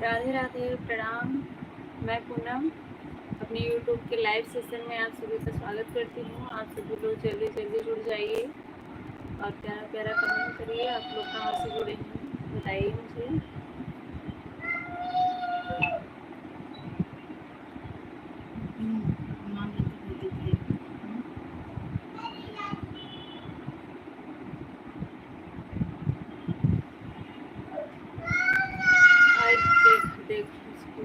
राधे राधे, प्रणाम। मैं पूनम अपने यूट्यूब के लाइव सेशन में आप सभी का स्वागत करती हूँ। आप सभी लोग जल्दी जल्दी जुड़ जाइए और प्यारा प्यारा कमेंट करिए। आप लोग कहाँ से जुड़े हैं बताइए मुझे। आज देख देख इसको।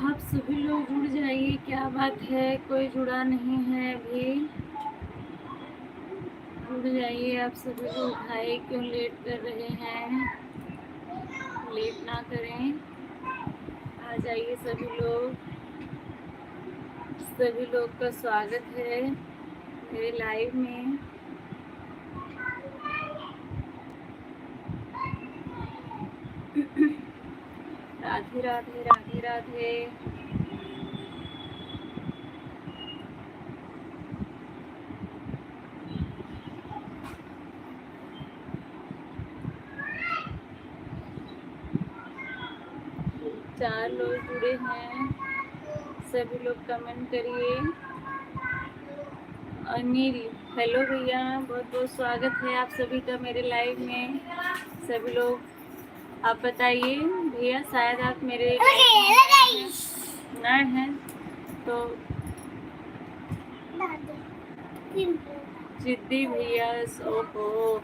आप सभी लोग जुड़ जाइए। क्या बात है, कोई जुड़ा नहीं है अभी? जुड़ जाइए आप सभी लोग। भाई क्यों लेट कर रहे हैं? लेट ना करें, आ जाइए सभी लोग। सभी लोग का स्वागत है मेरे लाइव में। राधे राधे, राधे राधे। चार लोग जुड़े हैं, सभी लोग कमेंट करिए। अनिल, हेलो भैया, बहुत बहुत स्वागत है आप सभी का मेरे लाइव में। सभी लोग आप बताइए भैया, शायद आप मेरे नए हैं तो। जिद्दी भैया, ओहो,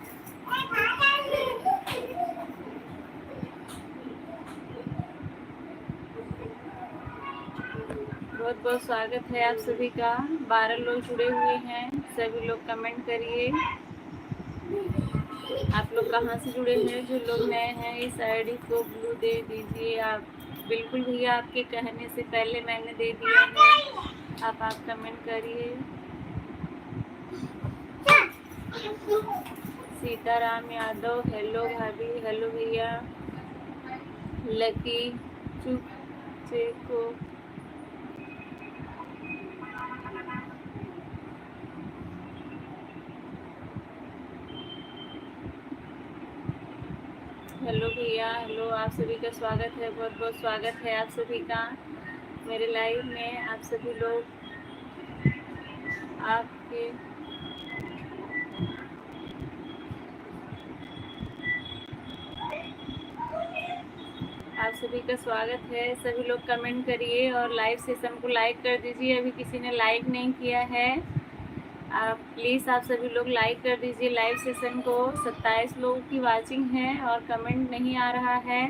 बहुत बहुत स्वागत है आप सभी का। 12 लोग जुड़े हुए हैं, सभी लोग कमेंट करिए। आप लोग कहाँ से जुड़े हैं? जो लोग नए हैं इस आईडी को ब्लू दे दीजिए आप। बिल्कुल भैया, आपके कहने से पहले मैंने दे दिया है। आप कमेंट करिए। सीताराम यादव, हेलो भाभी, हेलो भैया। लकी चुप को हेलो भैया, हेलो, आप सभी का स्वागत है, बहुत बहुत स्वागत है आप सभी का मेरे लाइव में। आप सभी लोग आपके आप सभी का स्वागत है। सभी लोग कमेंट करिए और लाइव सेशन को लाइक कर दीजिए। अभी किसी ने लाइक नहीं किया है, आप प्लीज़ आप सभी लोग लाइक कर दीजिए लाइव सेशन को। 27 लोगों की वाचिंग है और कमेंट नहीं आ रहा है।